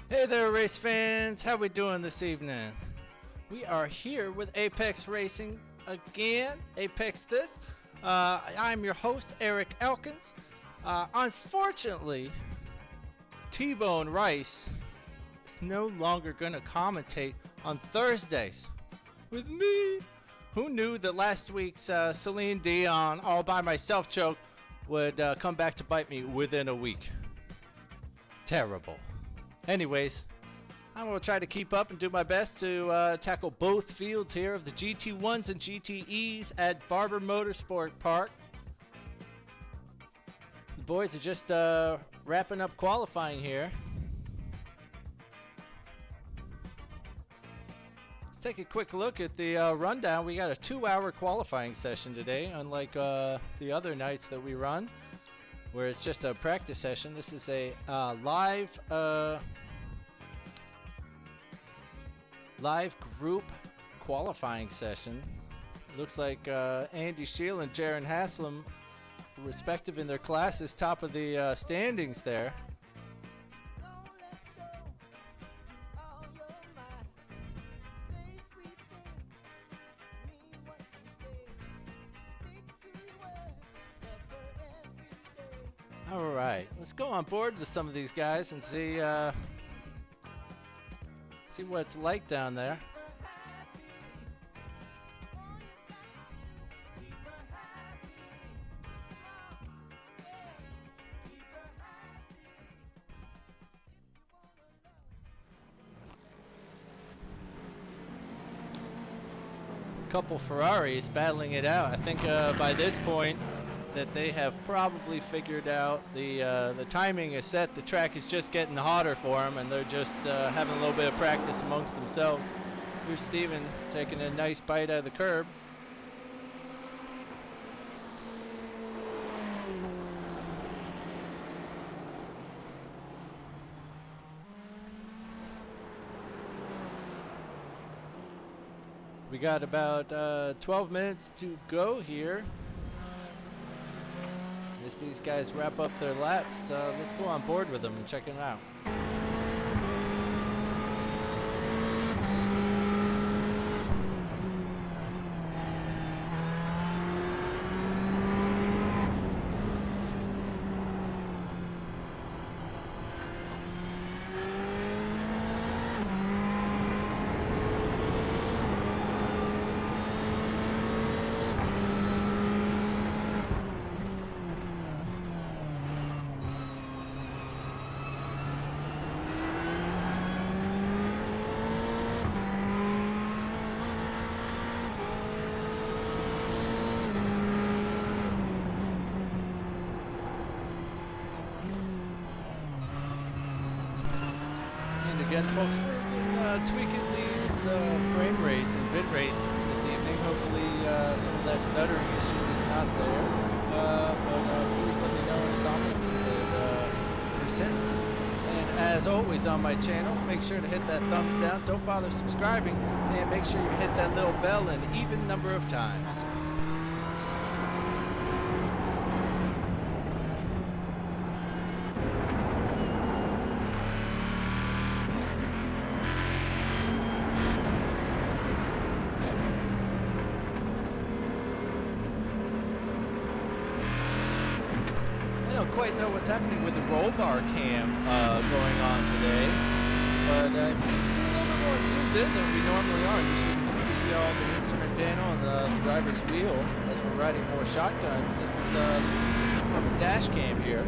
Hey there, race fans. How we doing this evening? We are here with Apex Racing again. Apex this. I'm your host, Eric Elkins. Unfortunately, T-Bone Rice is no longer going to commentate on Thursdays with me. Who knew that last week's Celine Dion All By Myself joke would come back to bite me within a week? Terrible. Anyways, I'm going to try to keep up and do my best to tackle both fields here of the GT1s and GTEs at Barber Motorsport Park. The boys are just wrapping up qualifying here. Let's take a quick look at the rundown. We got a 2-hour qualifying session today, unlike the other nights that we run, where it's just a practice session. This is a live group qualifying session. Looks like Andy Scheel and Jaron Haslam, respective in their classes, top of the standings there. All right, let's go on board with some of these guys and see what it's like down there. A couple Ferraris battling it out. I think by this point that they have probably figured out the timing is set. The track is just getting hotter for them, and they're just having a little bit of practice amongst themselves. Here's Steven taking a nice bite out of the curb. We got about 12 minutes to go here. As these guys wrap up their laps, let's go on board with them and check them out. Again, folks, we're tweaking these frame rates and bit rates this evening. Hopefully some of that stuttering issue is not there. But please let me know in the comments if it persists. And as always on my channel, make sure to hit that thumbs down. Don't bother subscribing. And make sure you hit that little bell an even number of times. I don't quite know what's happening with the roll bar cam going on today, but it seems to be a little bit more zoomed in than we normally are. Usually we can see all the instrument panel and the driver's wheel as we're riding more shotgun. This is from a dash cam here.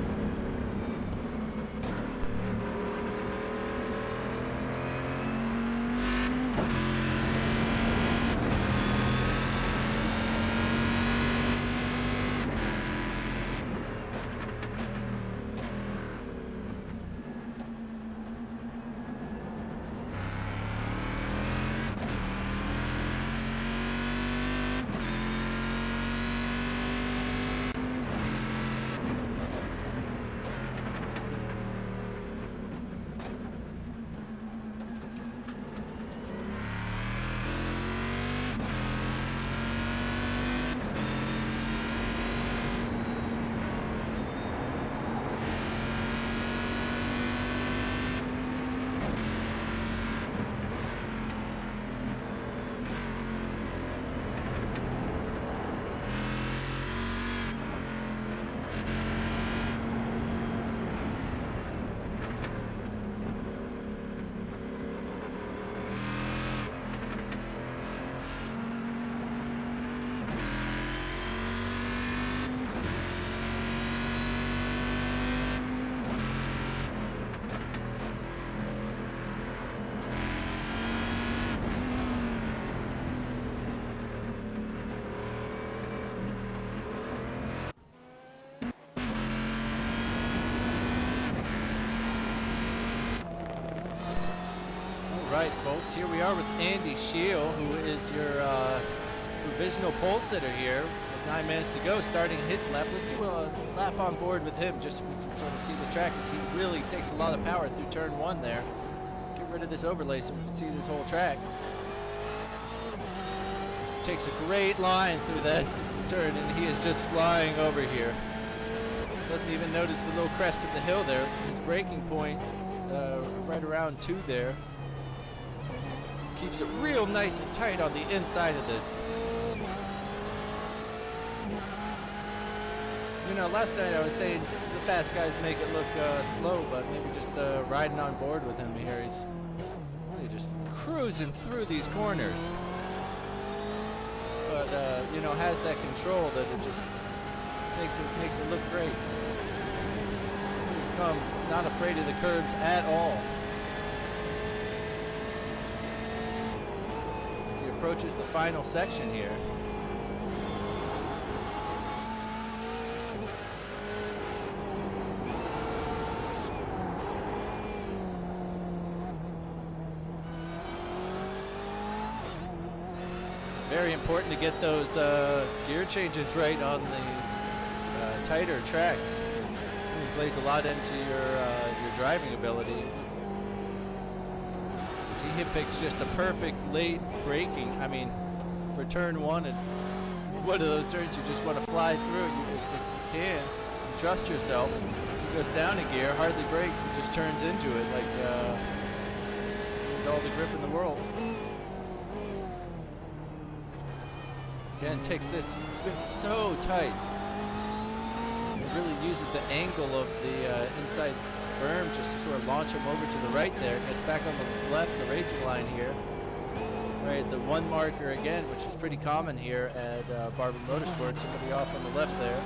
Right, folks, here we are with Andy Scheel, who is your provisional pole sitter here with 9 minutes to go, starting his lap. Let's do a lap on board with him just so we can sort of see the track, because he really takes a lot of power through turn 1 there. Get rid of this overlay so we can see this whole track. Takes a great line through that turn, and he is just flying over here. Doesn't even notice the little crest of the hill there. His braking point right around 2 there. Keeps it real nice and tight on the inside of this. You know, last night I was saying the fast guys make it look slow, but maybe just riding on board with him here, he's really just cruising through these corners. But you know, has that control that it just makes it look great. He comes not afraid of the curves at all. As he approaches the final section here. Very important to get those gear changes right on these tighter tracks. It plays a lot into your driving ability. As he picks just a perfect late braking. I mean, for turn 1 and one of those turns you just want to fly through. If you can, you trust yourself. He goes down a gear, hardly brakes, and just turns into it like with all the grip in the world. Again, takes this so tight. It really uses the angle of the inside berm just to sort of launch him over to the right there. Gets back on the left, the racing line here. Right, the 1 marker again, which is pretty common here at Barber Motorsport. Somebody off on the left there.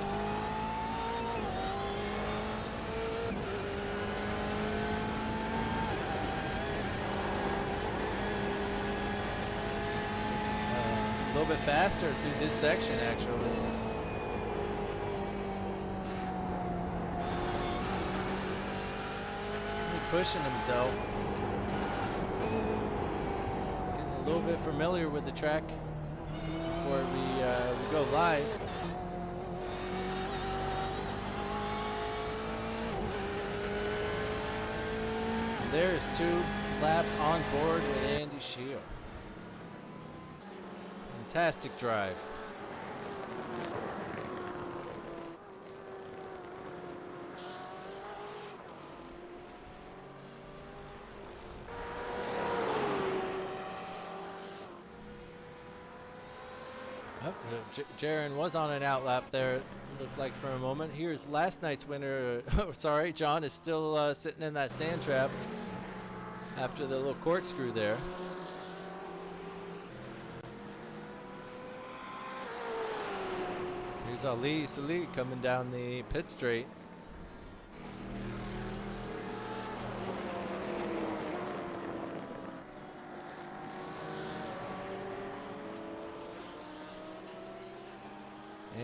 A little bit faster through this section, actually. Really pushing himself. Getting a little bit familiar with the track before we go live. And there's 2 laps on board with Andy Scheel. Fantastic drive. Oh, Jaron was on an outlap there, it looked like, for a moment. Here's last night's winner. Oh, sorry, John is still sitting in that sand trap after the little corkscrew there. Here's Ali Salih coming down the pit straight.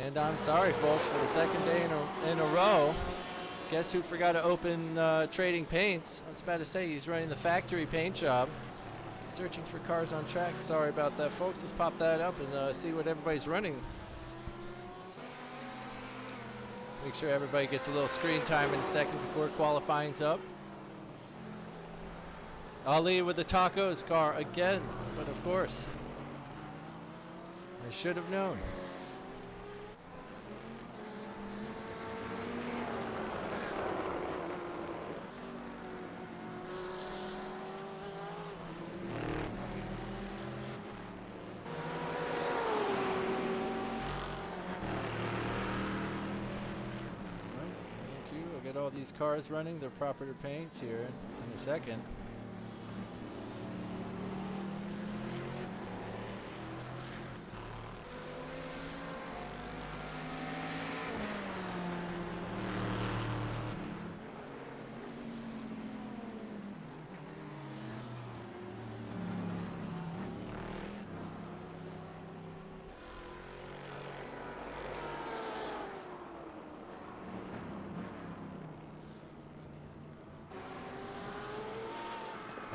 And I'm sorry, folks, for the 2nd day in a row. Guess who forgot to open Trading Paints? I was about to say he's running the factory paint job. Searching for cars on track. Sorry about that, folks. Let's pop that up and see what everybody's running. Make sure everybody gets a little screen time in a second before qualifying's up. Ali with the tacos car again, but of course, I should have known. All these cars running their proper paints here in a second.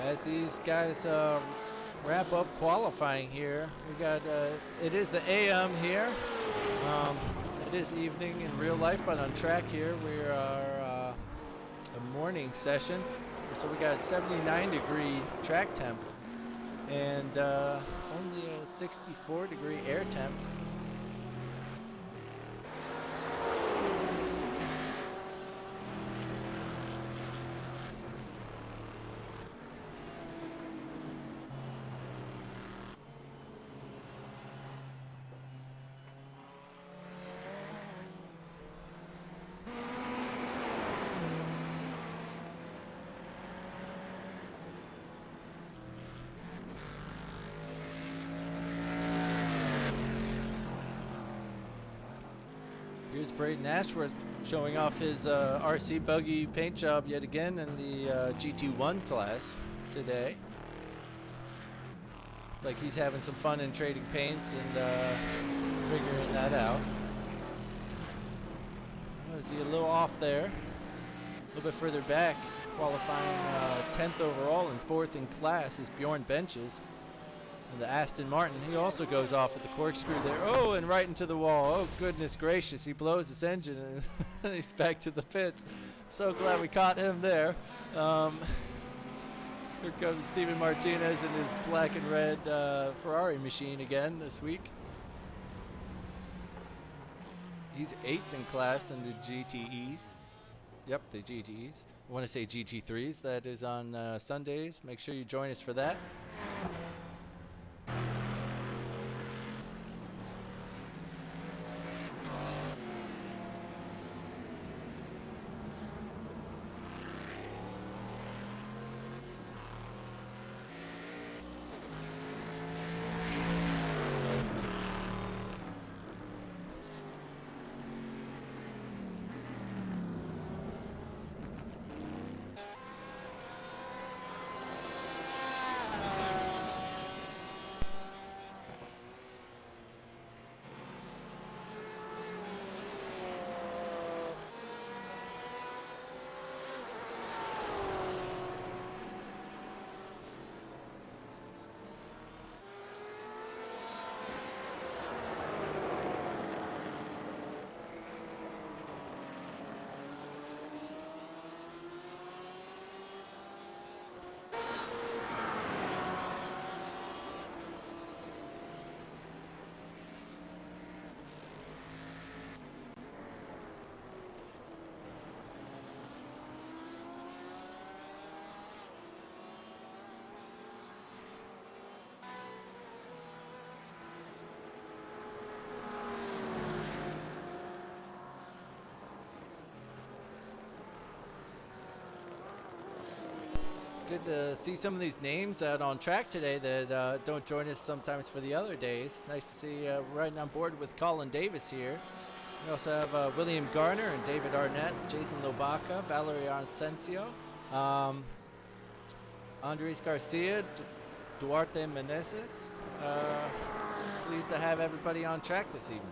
as these guys wrap up qualifying here. We got, it is the AM here. It is evening in real life, but on track here we are a morning session. So we got 79-degree track temp and only a 64-degree air temp. Here's Braden Ashworth showing off his RC buggy paint job yet again in the GT1 class today. It's like he's having some fun in trading paints and figuring that out. Oh, is he a little off there? A little bit further back, qualifying 10th overall and 4th in class is Bjorn Benches. And the Aston Martin, he also goes off at the corkscrew there. Oh, and right into the wall. Oh, goodness gracious. He blows his engine and he's back to the pits. So glad we caught him there. Here comes Steven Martinez in his black and red Ferrari machine again this week. He's 8th in class in the GTEs. Yep, the GTEs. I want to say GT3s. That is on Sundays. Make sure you join us for that. Good to see some of these names out on track today that don't join us sometimes for the other days. Nice to see riding on board with Colin Davis here. We also have William Garner and David Arnett, Jason Lobaca, Valerie Arsencio, Andres Garcia, Duarte Meneses. Pleased to have everybody on track this evening.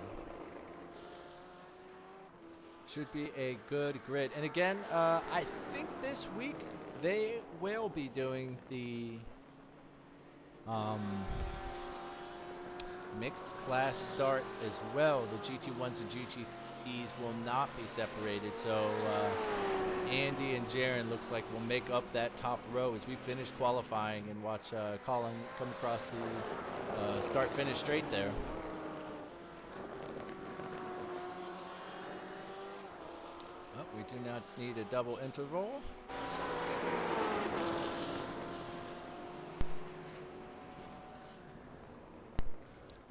Should be a good grid. And again, I think this week they will be doing the mixed class start as well. The GT1s and GT3s will not be separated. So Andy and Jaron looks like will make up that top row as we finish qualifying and watch Colin come across the start-finish straight there. Oh, we do not need a double interval.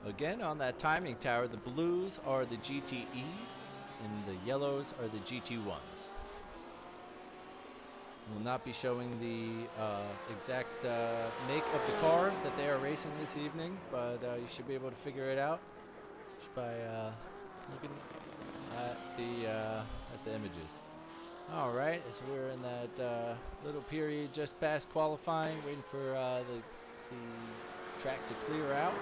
Again, on that timing tower, the blues are the GTEs and the yellows are the GT1s. We'll not be showing the exact make of the car that they are racing this evening, but you should be able to figure it out just by looking at the images. All right, so we're in that little period just past qualifying, waiting for the track to clear out.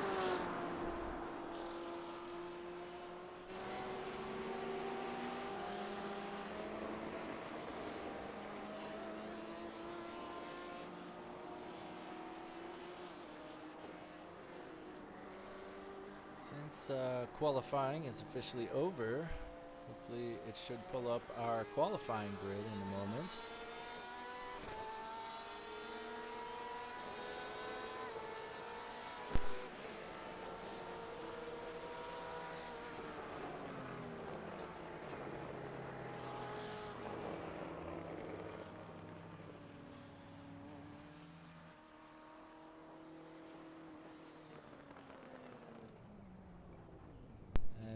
once qualifying is officially over, hopefully it should pull up our qualifying grid in a moment.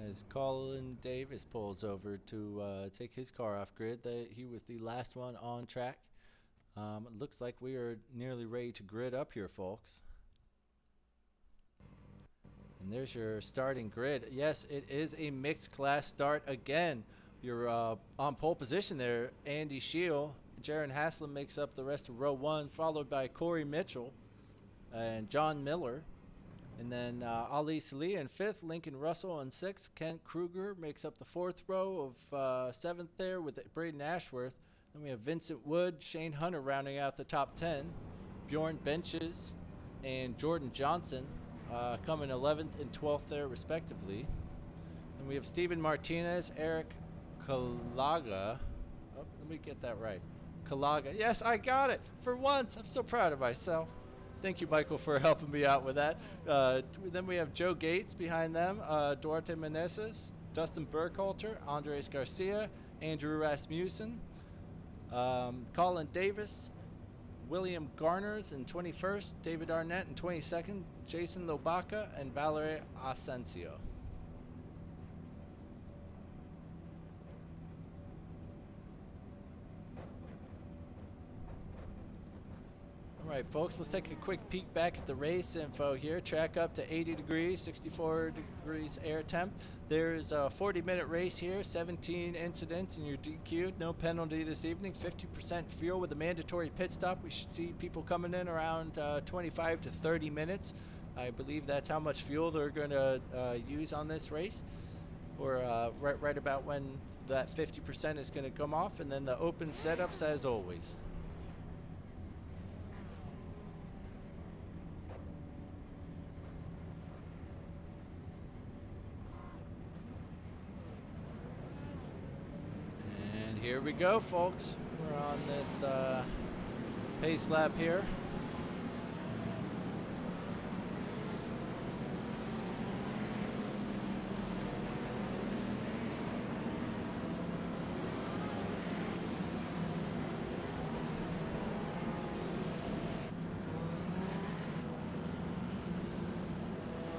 As Colin Davis pulls over to take his car off grid, he was the last one on track. It looks like we are nearly ready to grid up here, folks. And there's your starting grid. Yes, it is a mixed class start again. You're on pole position there, Andy Scheel. Jaron Haslam makes up the rest of row 1, followed by Corey Mitchell and John Miller. And then Ali Salih in 5th, Lincoln Russell in 6th, Kent Kruger makes up the 4th row of 7th there with Braden Ashworth. Then we have Vincent Wood, Shane Hunter rounding out the top 10. Bjorn Benches and Jordan Johnson coming 11th and 12th there respectively. And we have Steven Martinez, Eric Kalaga. Oh, let me get that right. Kalaga. Yes, I got it. For once, I'm so proud of myself. Thank you, Michael, for helping me out with that. Then we have Joe Gates behind them, Duarte Meneses, Dustin Burkhalter, Andres Garcia, Andrew Rasmussen, Colin Davis, William Garners in 21st, David Arnett in 22nd, Jason Lobaca, and Valerie Asensio. All right, folks, let's take a quick peek back at the race info here. Track up to 80 degrees, 64 degrees air temp. There's a 40-minute race here, 17 incidents in your DQ, no penalty this evening, 50% fuel with a mandatory pit stop. We should see people coming in around 25 to 30 minutes. I believe that's how much fuel they're going to use on this race, or right about when that 50% is going to come off, and then the open setups as always. Here we go, folks. We're on this pace lap here.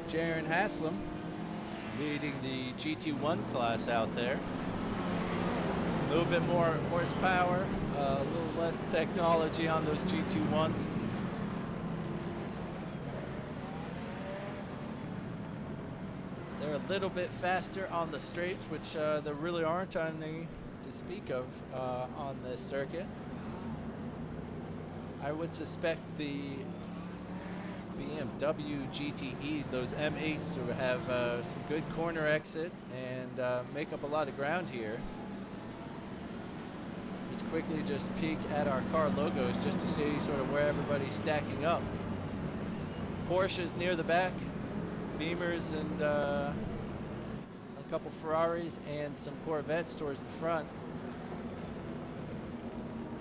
Jaron Haslam leading the GT1 class out there. A little bit more horsepower, a little less technology on those GT1s. They're a little bit faster on the straights, which there really aren't any to speak of on this circuit. I would suspect the BMW GTEs, those M8s, to have some good corner exit and make up a lot of ground here. Let's quickly just peek at our car logos just to see sort of where everybody's stacking up. Porsches near the back, Beamers and a couple Ferraris and some Corvettes towards the front.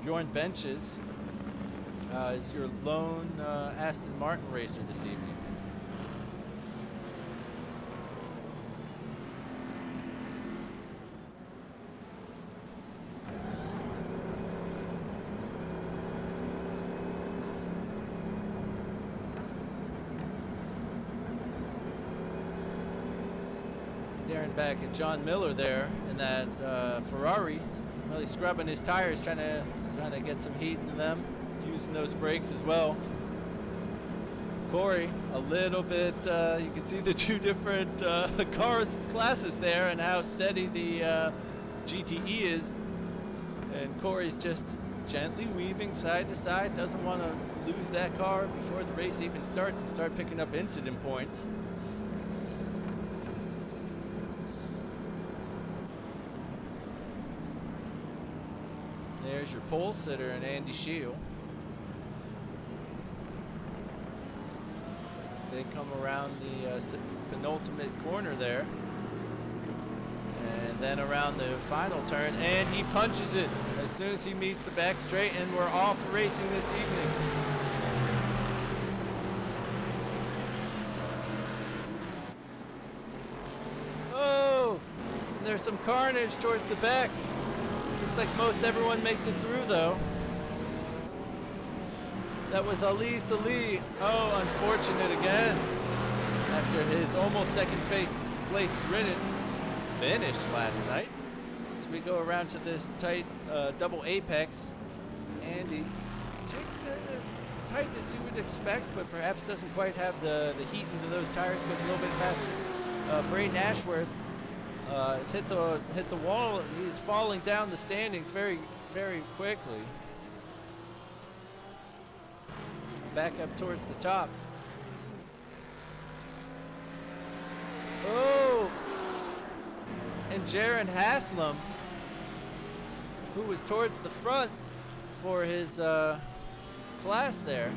Bjorn Benches is your lone Aston Martin racer this evening. Staring back at John Miller there in that Ferrari, really scrubbing his tires, trying to get some heat into them, using those brakes as well. Corey, a little bit, you can see the two different classes there and how steady the GTE is. And Corey's just gently weaving side to side, doesn't want to lose that car before the race even starts and start picking up incident points. There's your pole sitter and Andy Scheel. As they come around the penultimate corner there. And then around the final turn, and he punches it as soon as he meets the back straight, and we're off racing this evening. Oh, and there's some carnage towards the back. Looks like most everyone makes it through though. That was Ali Salih. Oh, unfortunate again. After his almost second place ridden finished last night. So we go around to this tight double apex. Andy takes it as tight as you would expect, but perhaps doesn't quite have the heat into those tires, goes a little bit faster. Braden Ashworth has hit the wall. He's falling down the standings very, very quickly. Back up towards the top. Oh! And Jaron Haslam, who was towards the front for his class there.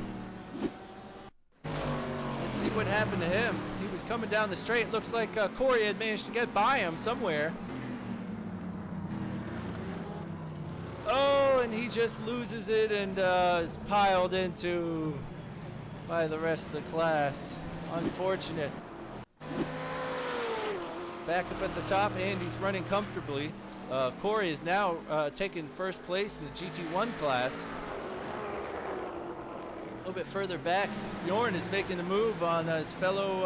Let's see what happened to him. He was coming down the straight. Looks like Corey had managed to get by him somewhere. Oh, and he just loses it and is piled into by the rest of the class. Unfortunate. Back up at the top, Andy's running comfortably. Corey is now taking first place in the GT1 class. A little bit further back, Bjorn is making a move on his fellow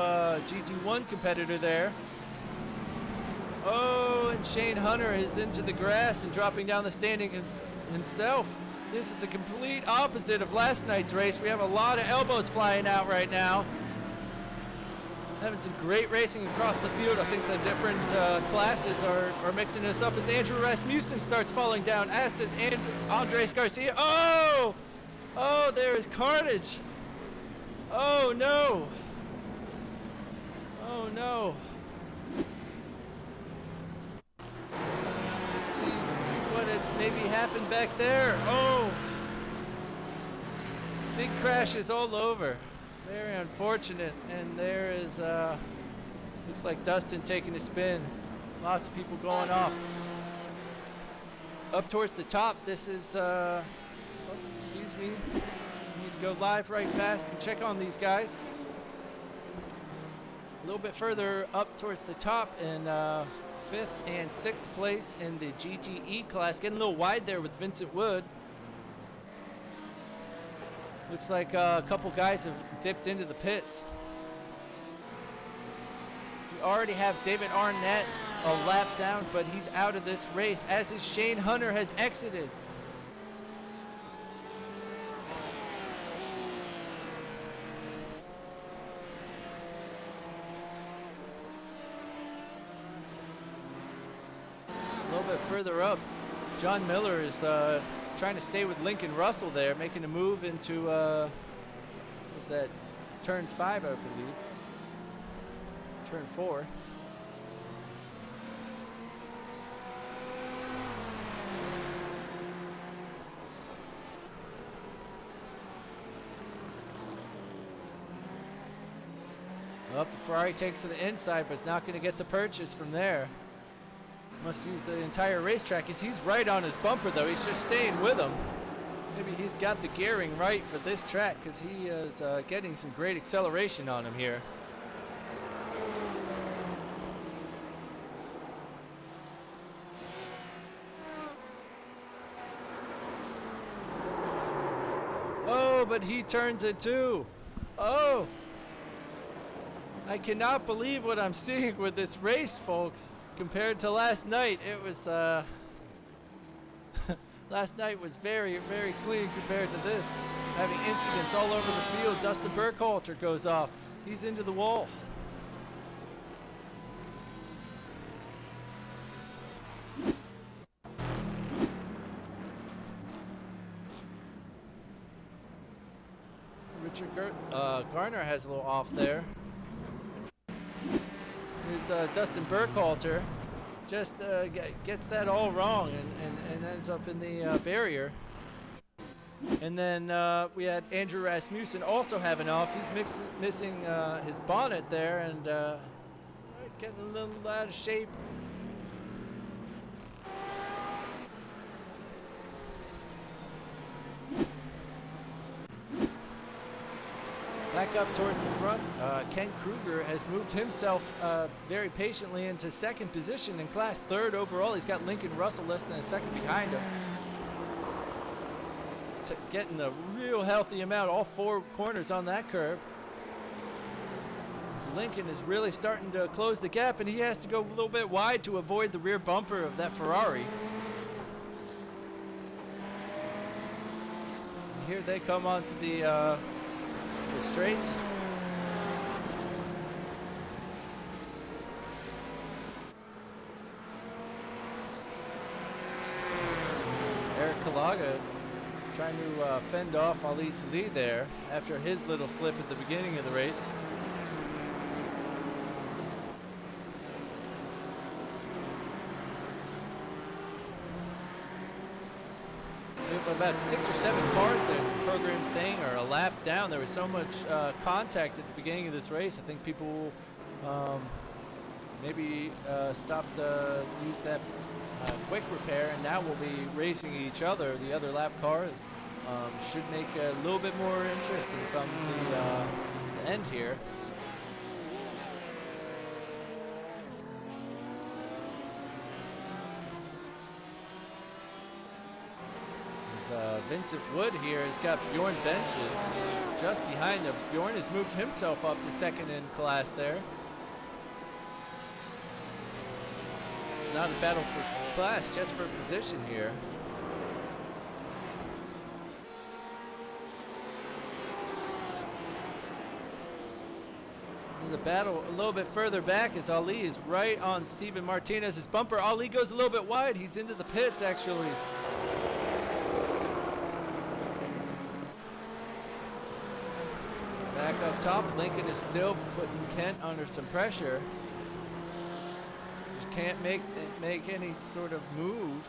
GT1 competitor there. Oh, and Shane Hunter is into the grass and dropping down the standing himself. This is a complete opposite of last night's race. We have a lot of elbows flying out right now. Having some great racing across the field. I think the different classes are mixing this up as Andrew Rasmussen starts falling down, as does Andres Garcia. Oh! Oh, there is carnage. Oh, no. Oh, no. Let's see what had maybe happened back there. Oh! Big crashes all over. Very unfortunate. And there is, looks like Dustin taking a spin. Lots of people going off. Up towards the top, this is, oh, excuse me. I need to go live right fast and check on these guys. A little bit further up towards the top in 5th and 6th place in the GTE class. Getting a little wide there with Vincent Wood. Looks like a couple guys have dipped into the pits. We already have David Arnett a lap down, but he's out of this race, as is Shane Hunter has exited. A little bit further up, John Miller is trying to stay with Lincoln Russell there, making a move into, what's that, turn 5, I believe. Turn 4. Well, the Ferrari takes to the inside, but it's not going to get the purchase from there. Must use the entire racetrack, as he's right on his bumper though. He's just staying with him. Maybe he's got the gearing right for this track, because he is getting some great acceleration on him here. Oh, but he turns it too. Oh, I cannot believe what I'm seeing with this race, folks. Compared to last night, it was, last night was very, very clean compared to this. Having incidents all over the field. Dustin Burkhalter goes off. He's into the wall. Richard Garner has a little off there. Here's Dustin Burkhalter, just gets that all wrong and ends up in the barrier. And then we had Andrew Rasmussen also having off. He's missing his bonnet there, and getting a little out of shape. Back up towards the front, Ken Kruger has moved himself very patiently into second position in class, third overall. He's got Lincoln Russell less than a second behind him. Getting a real healthy amount, all four corners on that curve. Lincoln is really starting to close the gap, and he has to go a little bit wide to avoid the rear bumper of that Ferrari. And here they come onto the straights. Eric Kalaga trying to fend off Ali Salih there after his little slip at the beginning of the race. About 6 or 7 cars that the program's saying are a lap down. There was so much contact at the beginning of this race. I think people maybe stopped to use that quick repair, and now we'll be racing each other. The other lap cars should make a little bit more interesting from the end here. Vincent Wood here has got Bjorn Benches just behind him. Bjorn has moved himself up to second in class there. Not a battle for class, just for position here. There's a battle a little bit further back as Ali is right on Steven Martinez's bumper. Ali goes a little bit wide. He's into the pits actually. Back up top, Lincoln is still putting Kent under some pressure. Just can't make any sort of move.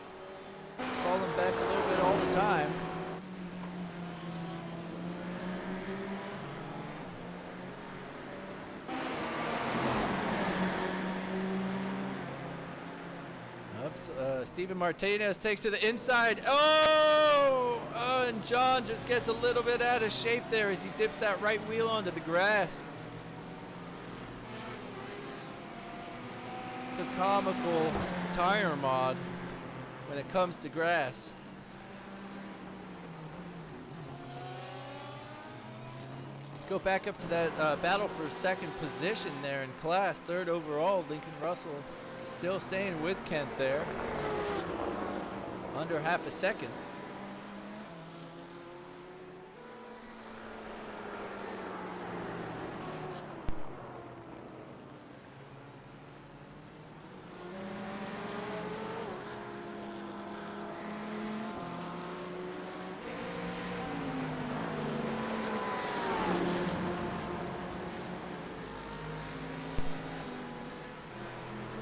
He's falling back a little bit all the time. Oops, Steven Martinez takes to the inside. Oh! And John just gets a little bit out of shape there as he dips that right wheel onto the grass. The comical tire mod when it comes to grass. Let's go back up to that battle for second position there in class. Third overall, Lincoln Russell still staying with Kent there. Under half a second.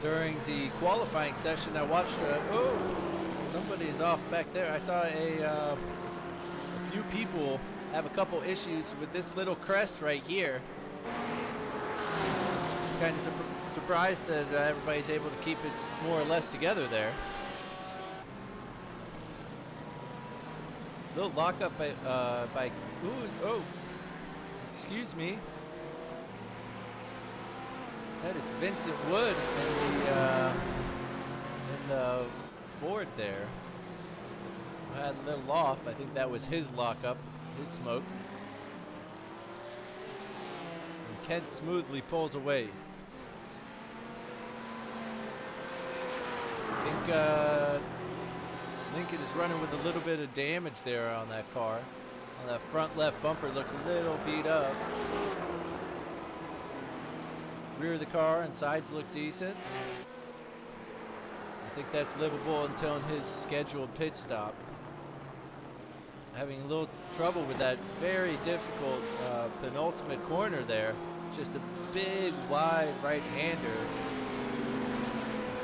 During the qualifying session, I watched, oh, somebody's off back there. I saw a few people have a couple issues with this little crest right here. Kind of surprised that everybody's able to keep it more or less together there. Little lockup by Ooze. Oh, excuse me. That is Vincent Wood in the Ford there. Had a little off. I think that was his lockup, his smoke. And Kent smoothly pulls away. I think Lincoln is running with a little bit of damage there on that car. On that front left bumper, looks a little beat up. Rear of the car and sides look decent. I think that's livable until his scheduled pit stop. Having a little trouble with that very difficult penultimate corner there. Just a big, wide right-hander.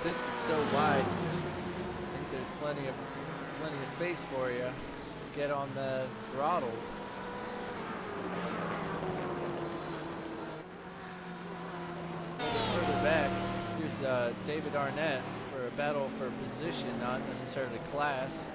Since it's so wide, I think there's plenty of space for you to get on the throttle. Further back. David Arnett for a battle for position, not necessarily class.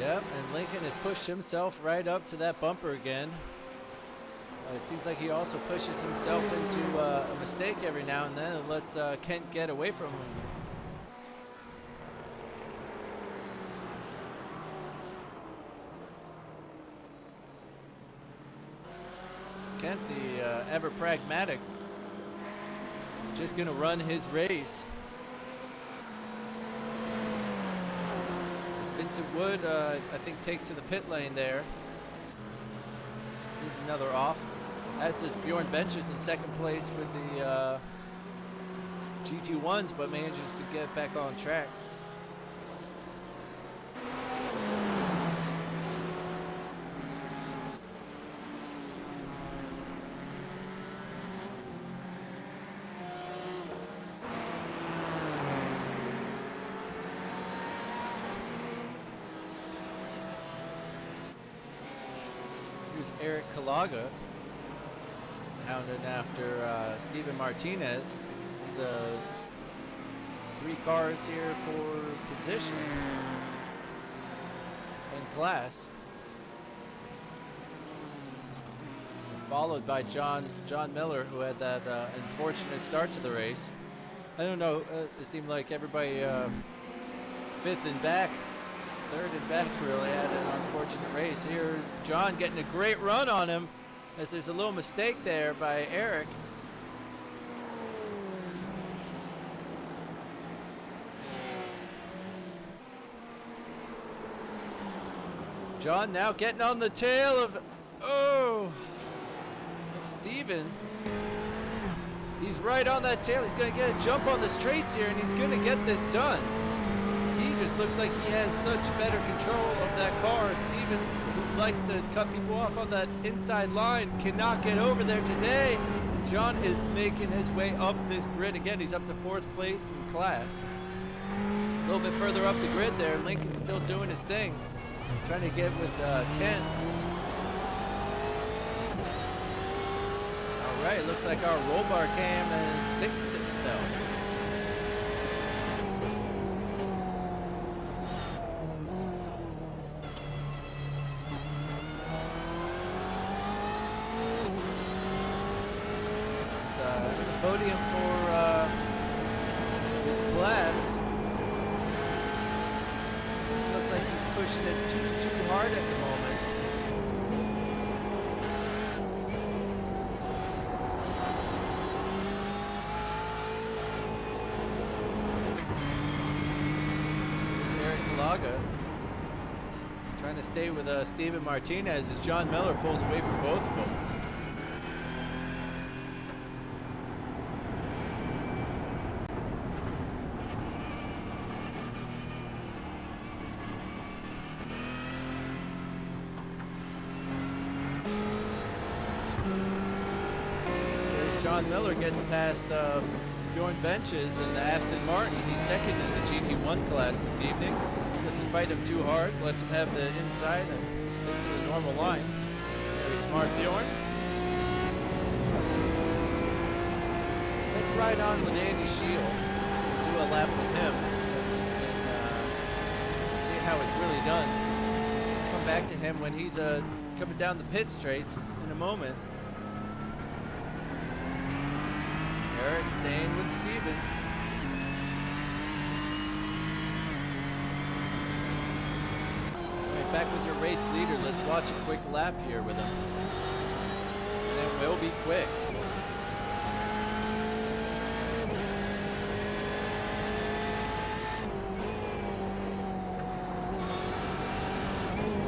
Yep, and Lincoln has pushed himself right up to that bumper again. It seems like he also pushes himself into a mistake every now and then and lets Kent get away from him. Kent, the ever pragmatic, is just going to run his race. Vincent Wood, I think, takes to the pit lane there. Here's another off. As does Bjorn Benches in second place with the GT1s, but manages to get back on track. Eric Kalaga hounded after Steven Martinez. There's 3 cars here for position in class. Followed by John Miller, who had that unfortunate start to the race. I don't know, it seemed like everybody 5th and back, 3rd and back really had an unfortunate race. Here's John getting a great run on him as there's a little mistake there by Eric. John now getting on the tail of Steven. He's right on that tail. He's going to get a jump on the straights here, and he's going to get this done. He just looks like he has such better control of that car. Steven, who likes to cut people off on that inside line, cannot get over there today. John is making his way up this grid again. He's up to 4th place in class. A little bit further up the grid there, Lincoln's still doing his thing, trying to get with Kent. All right, looks like our roll bar cam has fixed itself. Podium for his class. Looks like he's pushing it too hard at the moment. Here's Eric Kalaga trying to stay with Steven Martinez as John Miller pulls away from both of them. John Miller getting past Bjorn Benches in the Aston Martin. He's second in the GT1 class this evening. Doesn't fight him too hard, lets him have the inside and sticks to the normal line. Very smart Bjorn. Let's ride on with Andy Shield. Do a lap with him so we can see how it's really done. Come back to him when he's coming down the pit straights in a moment. Eric staying with Steven. All right, back with your race leader. Let's watch a quick lap here with him. And it will be quick.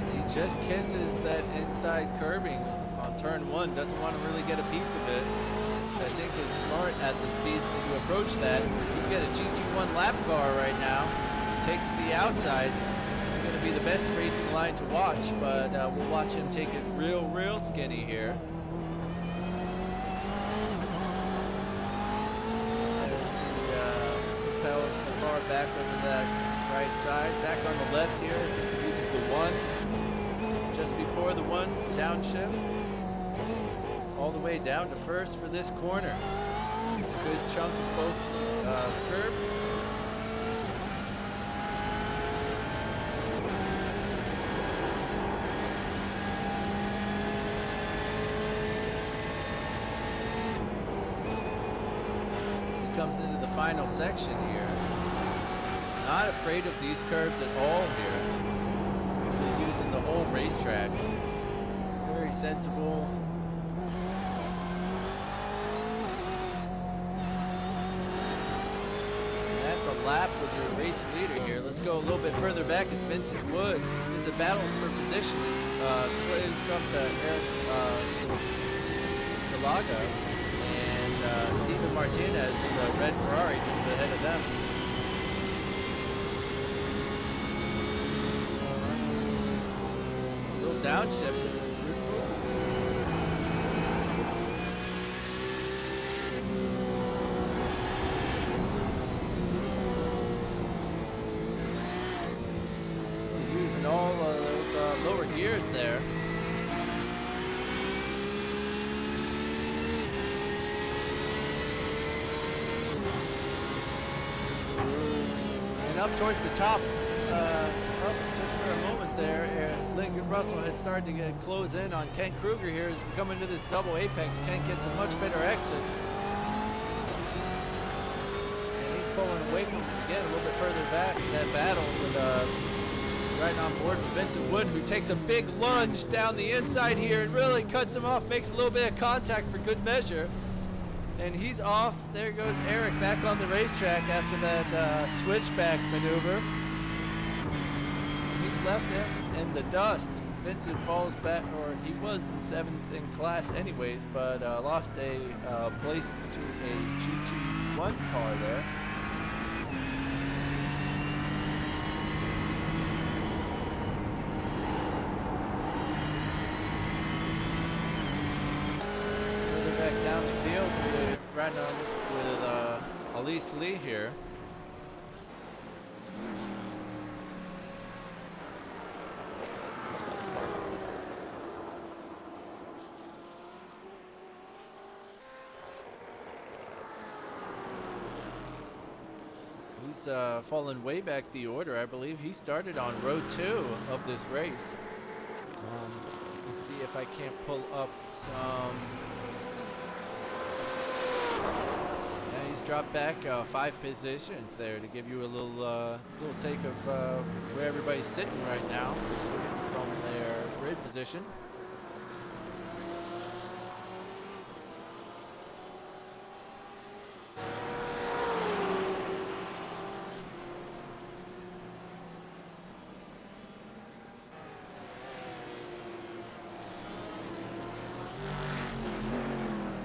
As he just kisses that inside curbing on turn one, doesn't want to really get a piece of it, which I think is smart at the speeds that you approach that. He's got a GT1 lap car right now. Takes the outside. This is going to be the best racing line to watch, but we'll watch him take it real skinny here. As he propels the car back over that right side. Back on the left here, uses the one. Just before the one, downshift. All the way down to first for this corner. It's a good chunk of both curbs. Comes into the final section here. Not afraid of these curves at all here. Really using the whole racetrack. Very sensible. And that's a lap with your race leader here. Let's go a little bit further back. It's Vincent Wood. There's a battle for position. It's up to Eric Galaga. Steven Martinez in the red Ferrari just ahead of them. A little downshift. Using all of those lower gears there. Up towards the top, just for a moment there, Lincoln Russell had started to get close in on Kent Kruger here as we come into this double apex. Kent gets a much better exit. And he's pulling away from him again a little bit further back in that battle with right on board with Vincent Wood, who takes a big lunge down the inside here and really cuts him off, makes a little bit of contact for good measure. And he's off. There goes Eric back on the racetrack after that switchback maneuver. He's left him in the dust. Vincent falls back, or he was in 7th in class anyways, but lost a place to a GT1 car there. Back down the field, we're riding on with Elise Lee here. He's fallen way back the order. I believe he started on row 2 of this race. Let me see if I can't pull up some. Drop back 5 positions there to give you a little take of where everybody's sitting right now from their grid position.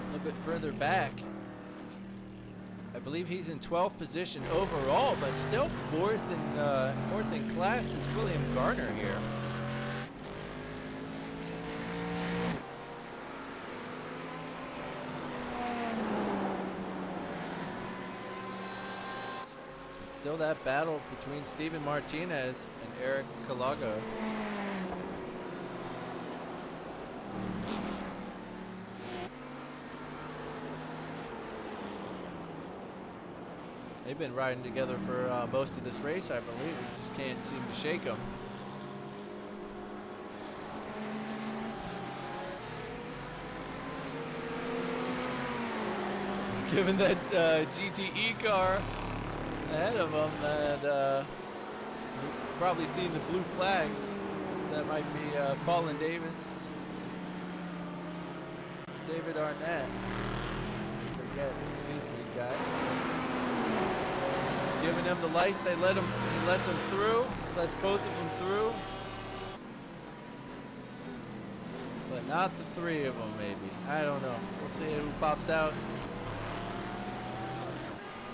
A little bit further back, I believe he's in 12th position overall, but still fourth in class is William Garner here. It's still that battle between Steven Martinez and Eric Galaga. They've been riding together for most of this race, I believe. We just can't seem to shake them. He's given that GTE car ahead of him that you've probably seen the blue flags. That might be Colin Davis, David Arnett. Forget, excuse me, guys. Giving them the lights, he lets them through, lets both of them through. But Not the three of them, maybe. I don't know. We'll see who pops out.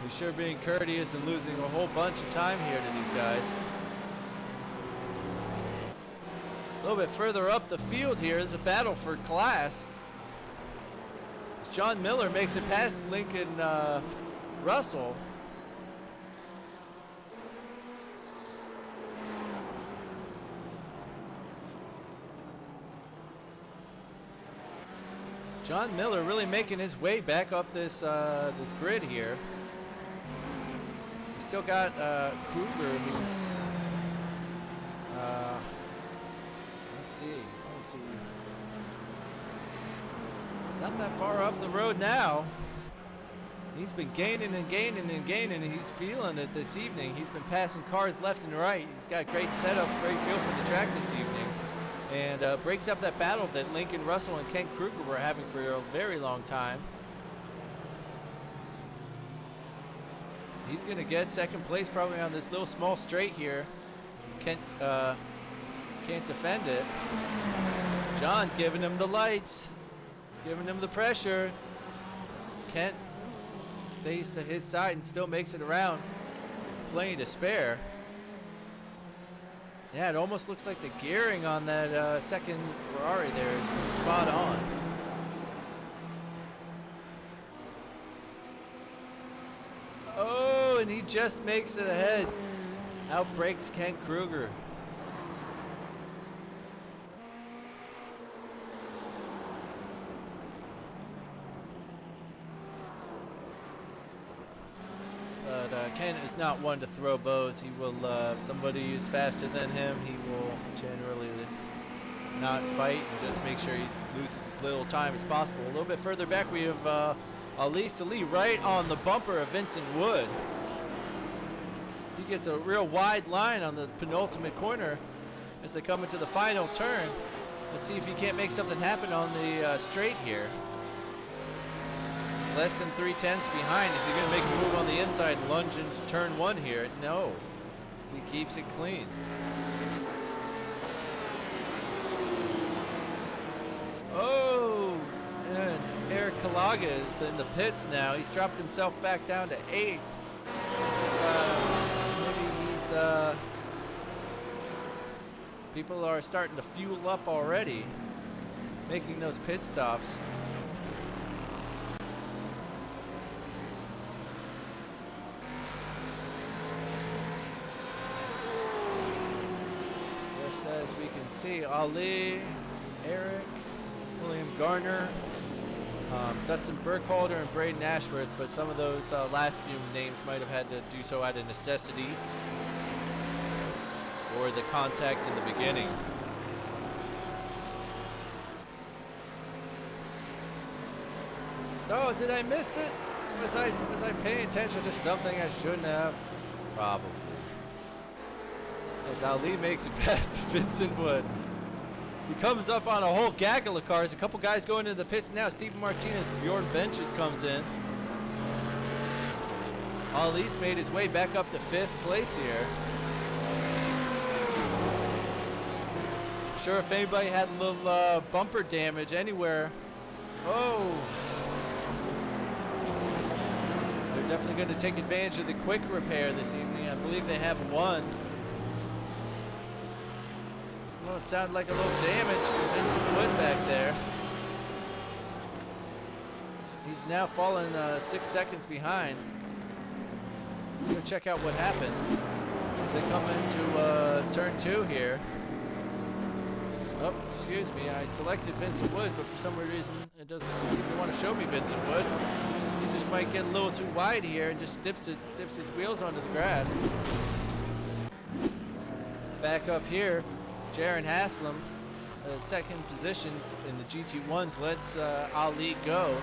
He's sure being courteous and losing a whole bunch of time here to these guys. A little bit further up the field here is a battle for class. As John Miller makes it past Lincoln Russell. John Miller really making his way back up this this grid here. He's still got Kruger, who's let's see. He's not that far up the road now. He's been gaining and gaining and gaining, and he's feeling it this evening. He's been passing cars left and right. He's got great setup, great feel for the track this evening. And breaks up that battle that Lincoln Russell and Kent Kruger were having for a very long time. He's going to get second place probably on this little small straight here. Kent can't defend it. John giving him the lights, giving him the pressure. Kent stays to his side and still makes it around. Plenty to spare. Yeah, it almost looks like the gearing on that second Ferrari there is pretty spot on. Oh, and he just makes it ahead. Outbreaks Kent Kruger. Kent is not one to throw bows. He will, if somebody is faster than him, he will generally not fight and just make sure he loses as little time as possible. A little bit further back, we have Ali Salih right on the bumper of Vincent Wood. He gets a real wide line on the penultimate corner as they come into the final turn. Let's see if he can't make something happen on the straight here. Less than 3/10 behind. Is he going to make a move on the inside and lunge into turn one here? No. He keeps it clean. Oh, and Eric Kalaga is in the pits now. He's dropped himself back down to 8. Maybe he's people are starting to fuel up already, making those pit stops. As we can see, Ali, Eric, William Garner, Dustin Burkhalter, and Braden Ashworth, but some of those last few names might have had to do so out of necessity or the contact in the beginning. Oh, did I miss it? Was I paying attention to something I shouldn't have? Probably. As Ali makes it past Vincent Wood. He comes up on a whole gaggle of cars. A couple guys going into the pits now. Steven Martinez, Bjorn Benches comes in. Ali's made his way back up to 5th place here. Sure, if anybody had a little bumper damage anywhere. Oh. They're definitely going to take advantage of the quick repair this evening. I believe they have one. Well, it sounded like a little damage for Vincent Wood back there. He's now fallen 6 seconds behind. Let's go check out what happened as they come into turn 2 here. Oh, excuse me, I selected Vincent Wood, but for some reason it doesn't even want to show me Vincent Wood. He just might get a little too wide here and just dips his wheels onto the grass. Back up here, Jaron Haslam, second position in the GT1s, lets Ali go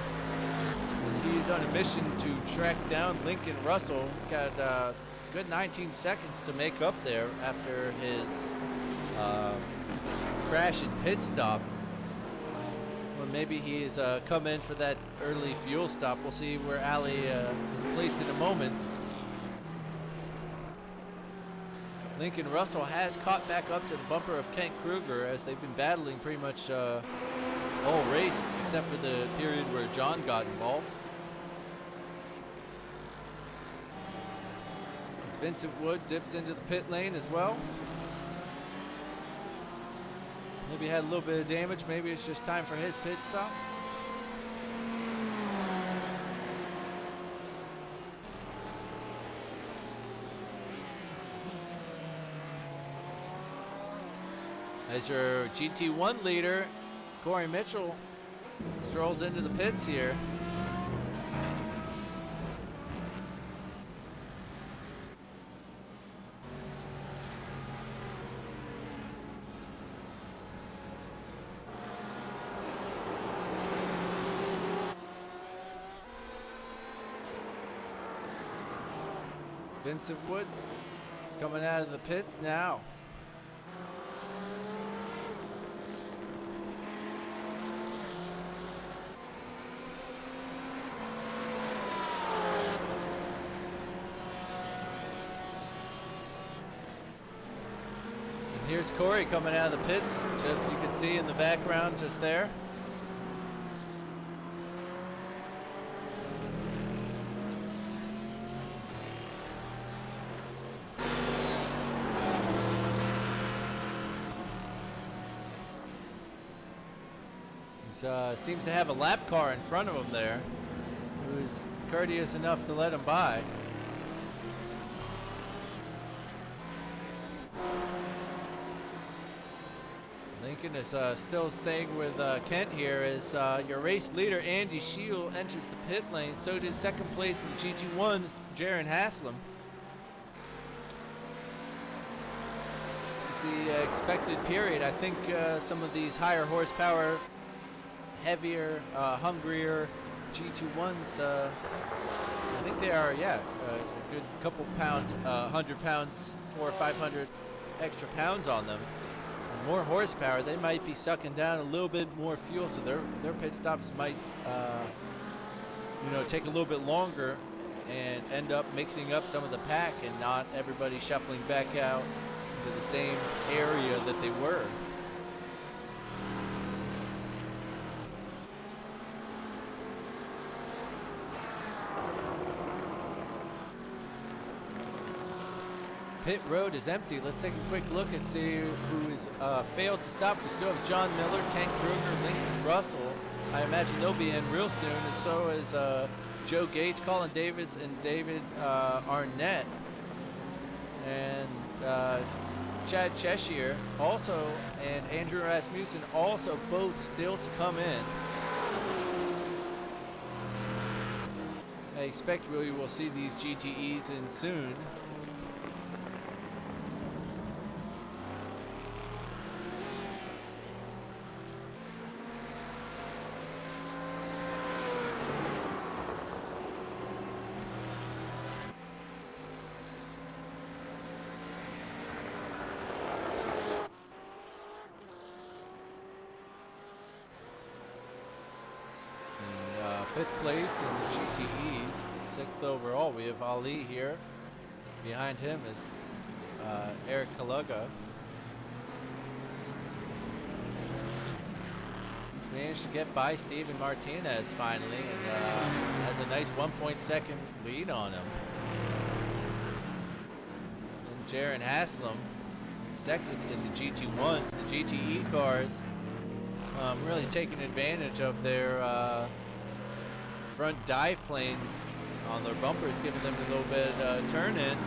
as he's on a mission to track down Lincoln Russell. He's got a good 19 seconds to make up there after his crash and pit stop. Or maybe he's come in for that early fuel stop. We'll see where Ali is placed in a moment. Lincoln Russell has caught back up to the bumper of Kent Kruger as they've been battling pretty much whole race, except for the period where John got involved. As Vincent Wood dips into the pit lane as well. Maybe had a little bit of damage. Maybe it's just time for his pit stop. As your GT1 leader, Corey Mitchell, strolls into the pits here. Vincent Wood is coming out of the pits now. Here's Corey coming out of the pits, just you can see in the background just there. He seems to have a lap car in front of him there, who's courteous enough to let him by. Lincoln is still staying with Kent here as your race leader Andy Scheel enters the pit lane. So did second place in the GT1's Jaron Haslam. This is the expected period. I think some of these higher horsepower, heavier, hungrier GT1s, I think they are, yeah, a good couple pounds, 100 pounds, 400 or 500 extra pounds on them. More horsepower, they might be sucking down a little bit more fuel, so their pit stops might take a little bit longer and end up mixing up some of the pack and not everybody shuffling back out into the same area that they were. Pit road is empty. Let's take a quick look and see who has failed to stop. We still have John Miller, Kent Kruger, Lincoln Russell. I imagine they'll be in real soon, and so is Joe Gates, Colin Davis, and David Arnett. And Chad Cheshire also, and Andrew Rasmussen also both still to come in. I expect we will see these GTEs in soon. Fifth place in the GTEs, sixth overall. We have Ali here. Behind him is Eric Kaluga. He's managed to get by Steven Martinez finally, and has a nice 1.2 lead on him. And Jaron Haslam, second in the GT1s. The GTE cars really taking advantage of their front dive planes on their bumpers, giving them a little bit turn in,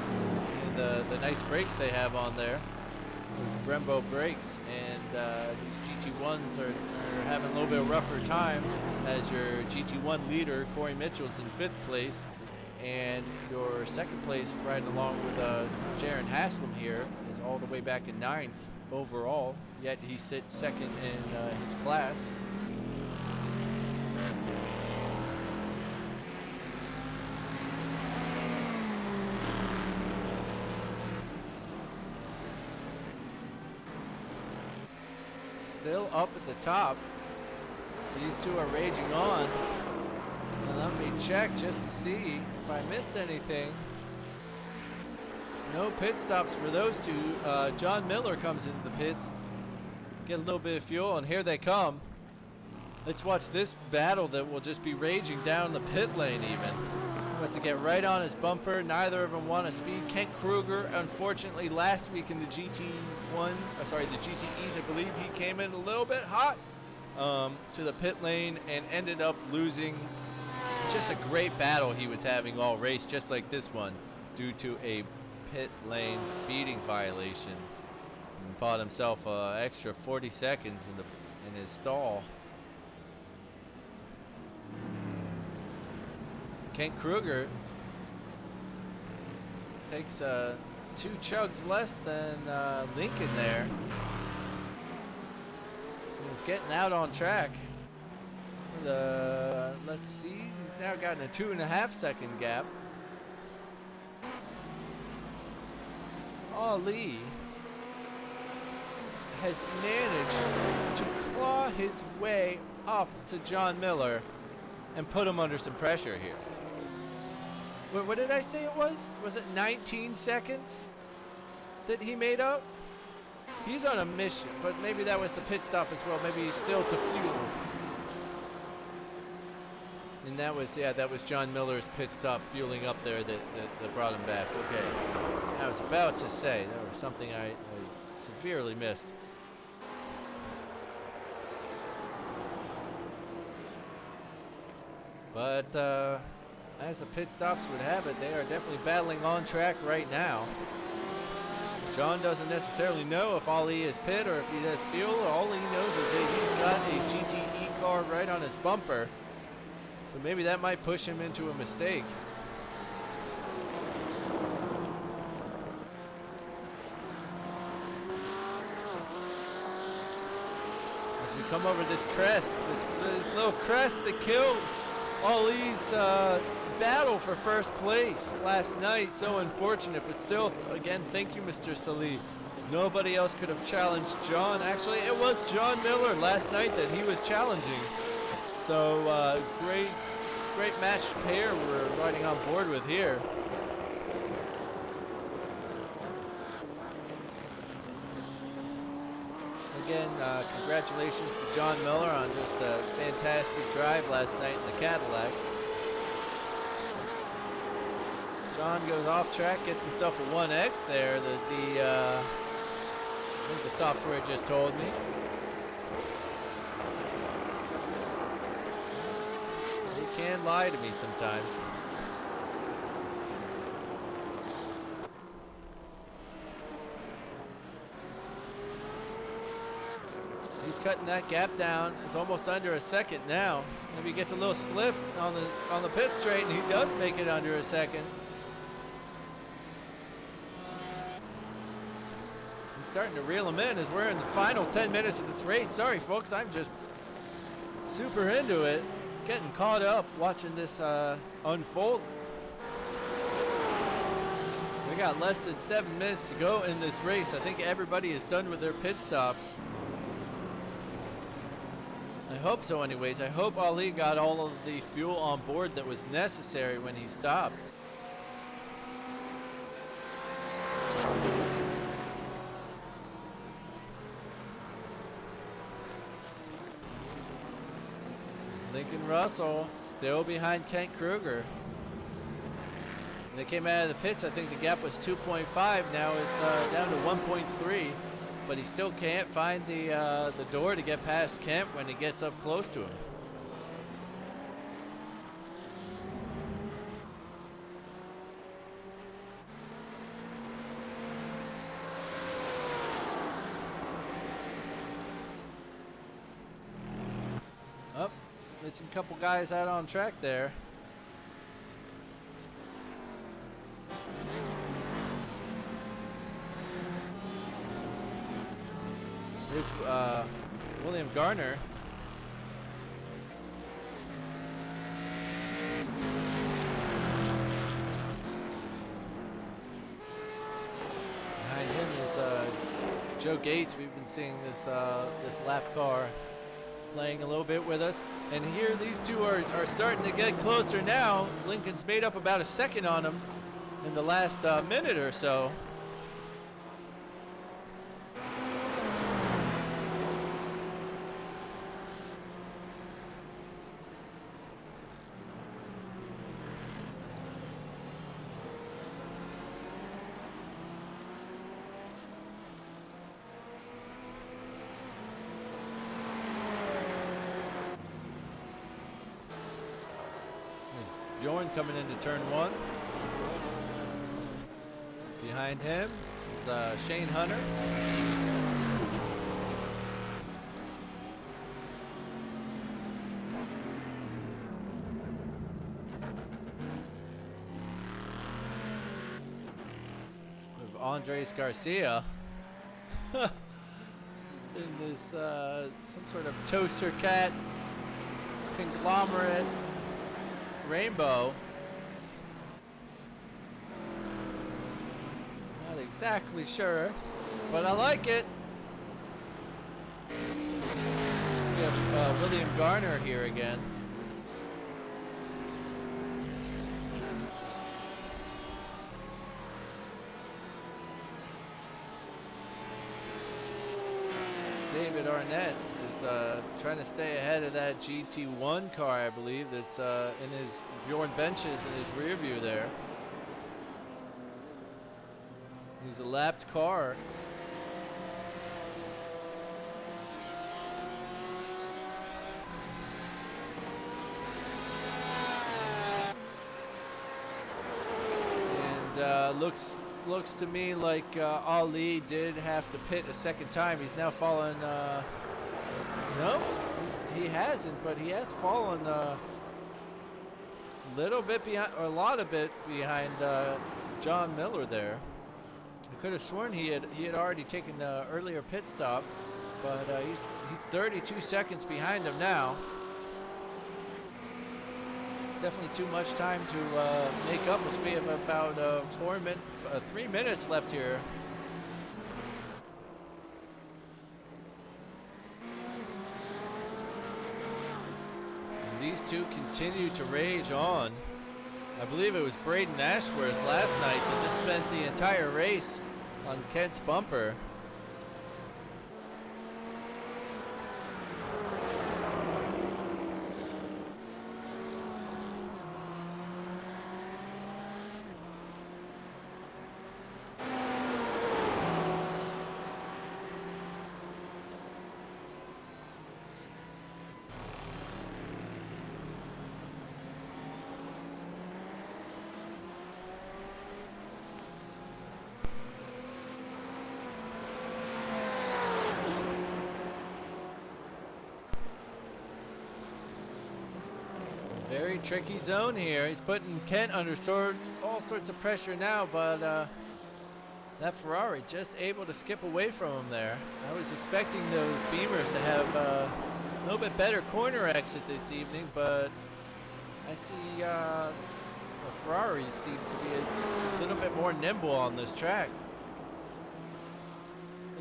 and the nice brakes they have on there, those Brembo brakes. And these GT1s are having a little bit of rougher time, as your GT1 leader Corey Mitchell's in fifth place, and your second place riding along with Jaron Haslam here is all the way back in ninth overall, yet he sits second in his class. Still up at the top. These two are raging on. And let me check just to see if I missed anything. No pit stops for those two. John Miller comes into the pits, get a little bit of fuel, and here they come. Let's watch this battle that will just be raging down the pit lane even. He wants to get right on his bumper. Neither of them want to speed. Kent Kruger, unfortunately, last week in the GT1, the GTEs, I believe he came in a little bit hot to the pit lane and ended up losing. Just a great battle he was having all race, just like this one, due to a pit lane speeding violation. And bought himself an extra 40 seconds in his stall. Kent Kruger takes 2 chugs less than Lincoln there. He was getting out on track. Let's see, he's now gotten a 2.5 second gap. Ali has managed to claw his way up to John Miller and put him under some pressure here. What did I say it was? Was it 19 seconds that he made up? He's on a mission, but maybe that was the pit stop as well. Maybe he's still to fuel. And that was John Miller's pit stop fueling up there that brought him back. Okay. I was about to say, there was something I severely missed. But as the pit stops would have it, they are definitely battling on track right now. John doesn't necessarily know if Ali is pit or if he has fuel. All he knows is that he's got a GTE car right on his bumper. So maybe that might push him into a mistake. As we come over this crest, this little crest that killed Ali's battle for first place last night. So unfortunate, but still, again, thank you, Mr. Salih. Nobody else could have challenged John. Actually, it was John Miller last night that he was challenging. So great match pair we're riding on board with here. Again, congratulations to John Miller on just a fantastic drive last night in the Cadillacs. John goes off track, gets himself a 1X there. I think the software just told me. He can lie to me sometimes. He's cutting that gap down. It's almost under a second now. Maybe he gets a little slip on the pit straight, and he does make it under a second. He's starting to reel him in as we're in the final 10 minutes of this race. Sorry, folks, I'm just super into it. Getting caught up watching this unfold. We got less than 7 minutes to go in this race. I think everybody is done with their pit stops. I hope so anyways. I hope Ali got all of the fuel on board that was necessary when he stopped. Lincoln Russell still behind Kent Kruger. When they came out of the pits, I think the gap was 2.5. Now it's down to 1.3. But he still can't find the door to get past Kent when he gets up close to him. Up, missing a couple guys out on track there. Here's William Garner. Behind him is Joe Gates. We've been seeing this lap car playing a little bit with us. And here these two are starting to get closer now. Lincoln's made up about a second on him in the last minute or so. Bjorn coming into turn 1. Behind him is Shane Hunter. With Andres Garcia in this some sort of toaster cat conglomerate rainbow. Not exactly sure, but I like it. We have William Garner here again. David Arnett is trying to stay ahead of that GT1 car, I believe, that's in his Bjorn benches in his rear view there. He's a lapped car. And looks to me like Ali did have to pit a second time. He's now fallen. No, he hasn't, but he has fallen a little bit behind, or a lot of bit behind John Miller there. I could have sworn he had already taken an earlier pit stop, but he's 32 seconds behind him now. Definitely too much time to make up, which we have about 3 minutes left here. And these two continue to rage on. I believe it was Braden Ashworth last night that just spent the entire race on Kent's bumper. Very tricky zone here. He's putting Kent under all sorts of pressure now, but that Ferrari just able to skip away from him there. I was expecting those Beamers to have a little bit better corner exit this evening, but I see the Ferraris seem to be a little bit more nimble on this track.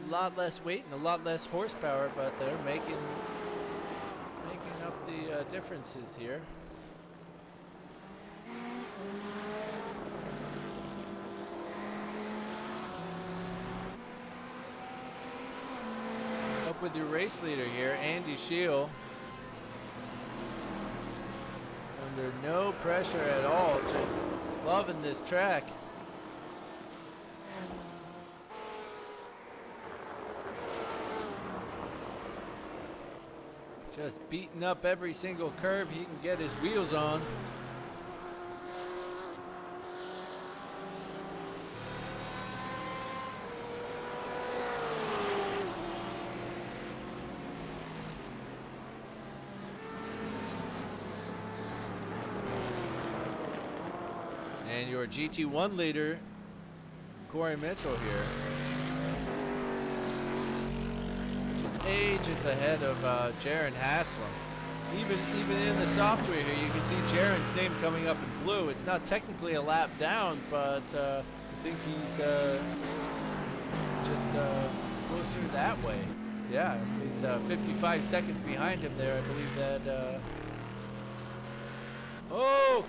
A lot less weight and a lot less horsepower, but they're making up the differences here. Up with your race leader here, Andy Scheel. Under no pressure at all, just loving this track. Just beating up every single curve he can get his wheels on. And your GT1 leader, Corey Mitchell here. Just ages ahead of Jaron Haslam. Even in the software here, you can see Jaron's name coming up in blue. It's not technically a lap down, but I think he's just closer that way. Yeah, he's 55 seconds behind him there. I believe that. Oh!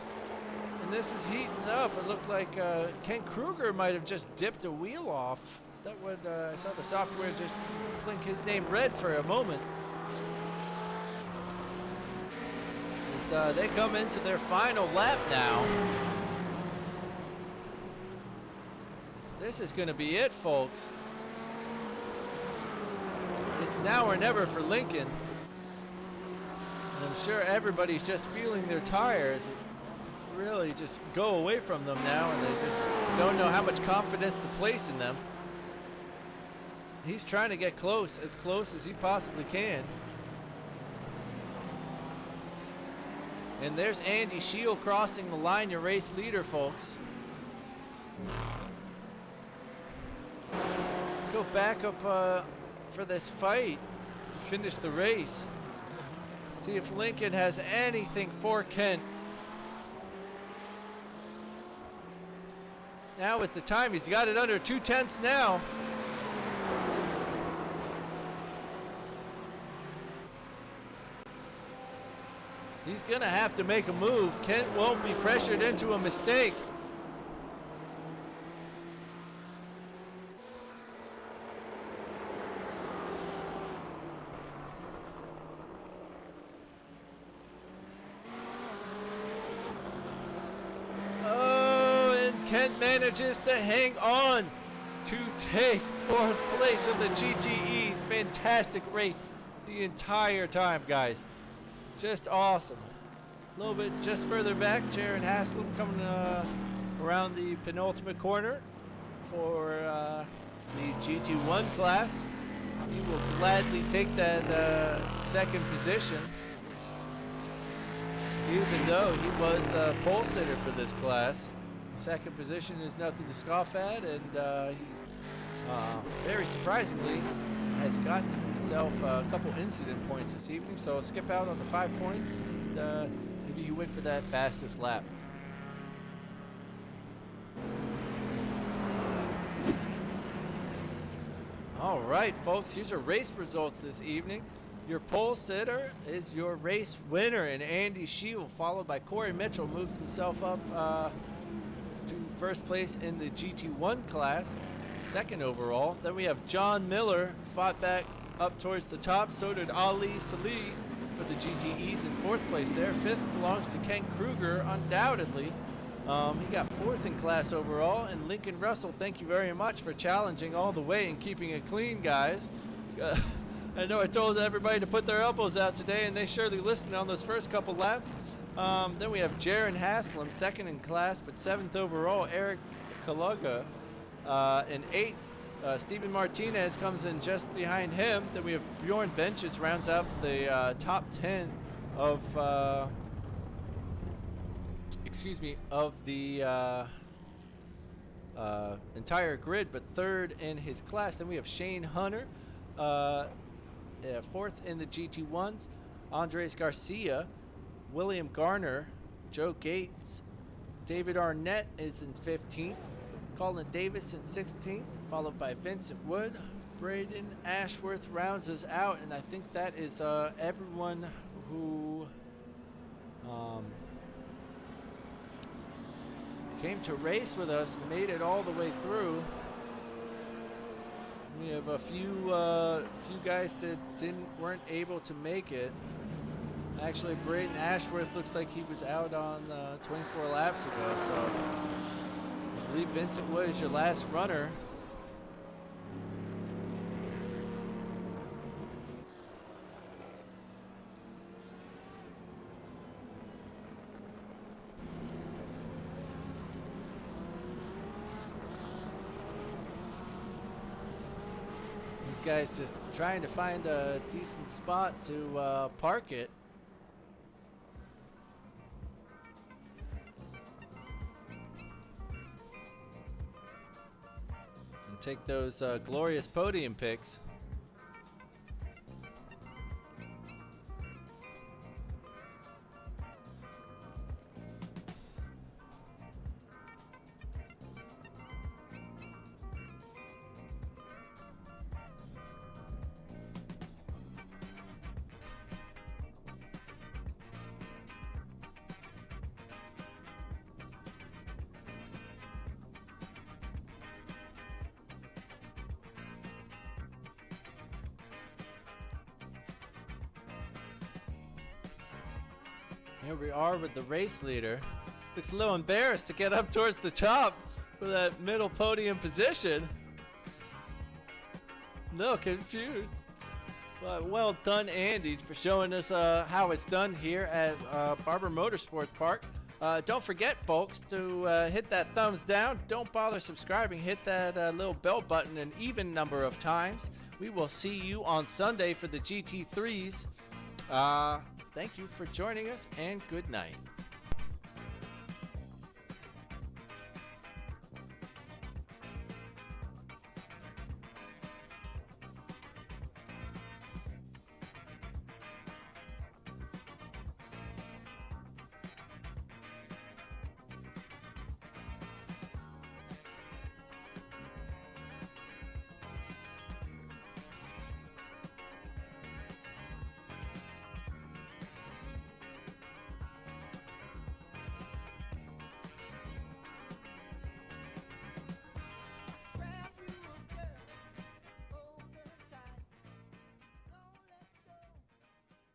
And this is heating up. It looked like Ken Kruger might have just dipped a wheel off. Is that what I saw the software just blink his name red for a moment? As they come into their final lap now. This is going to be it, folks. It's now or never for Lincoln. And I'm sure everybody's just feeling their tires. really just go away from them now, and they just don't know how much confidence to place in them. He's trying to get close as he possibly can. And there's Andy Shield crossing the line, your race leader, folks. Let's go back up for this fight to finish the race. See if Lincoln has anything for Kent. Now is the time. He's got it under 2/10 now. He's going to have to make a move. Kent won't be pressured into a mistake. Oh, and Kent manages to hang on to take 4th place in the GTEs. Fantastic race the entire time, guys. Just awesome. A little bit just further back, Jaron Haslam coming around the penultimate corner for the GT1 class. He will gladly take that 2nd position, even though he was pole sitter for this class. 2nd position is nothing to scoff at, and he very surprisingly has gotten himself a couple incident points this evening, so I'll skip out on the 5 points, and maybe he went for that fastest lap. All right, folks, here's your race results this evening. Your pole sitter is your race winner, and Andy Shield, followed by Corey Mitchell, moves himself up to 1st place in the GT1 class. 2nd overall. Then we have John Miller, fought back up towards the top. So did Ali Salih for the GTEs in 4th place there. 5th belongs to Ken Kruger, undoubtedly. He got 4th in class overall. And Lincoln Russell, thank you very much for challenging all the way and keeping it clean, guys. I know I told everybody to put their elbows out today, and they surely listened on those first couple laps. Then we have Jaron Haslam, 2nd in class, but 7th overall. Eric Kaluga in 8th. Steven Martinez comes in just behind him. Then we have Bjorn Benches rounds out the top 10 of the entire grid, but 3rd in his class. Then we have Shane Hunter, 4th in the GT1s. Andres Garcia, William Garner, Joe Gates, David Arnett is in 15th. Colin Davis in 16th, followed by Vincent Wood. Braden Ashworth rounds us out, and I think that is everyone who came to race with us and made it all the way through. We have a few guys that weren't able to make it. Actually, Braden Ashworth looks like he was out on 24 laps ago, so I believe Vincent Wood is your last runner. These guys just trying to find a decent spot to park it. Take those glorious podium picks. Here we are with the race leader. Looks a little embarrassed to get up towards the top for that middle podium position. A little confused. But well done, Andy, for showing us how it's done here at Barber Motorsports Park. Don't forget, folks, to hit that thumbs down. Don't bother subscribing. Hit that little bell button an even number of times. We will see you on Sunday for the GT3s. Thank you for joining us, and good night.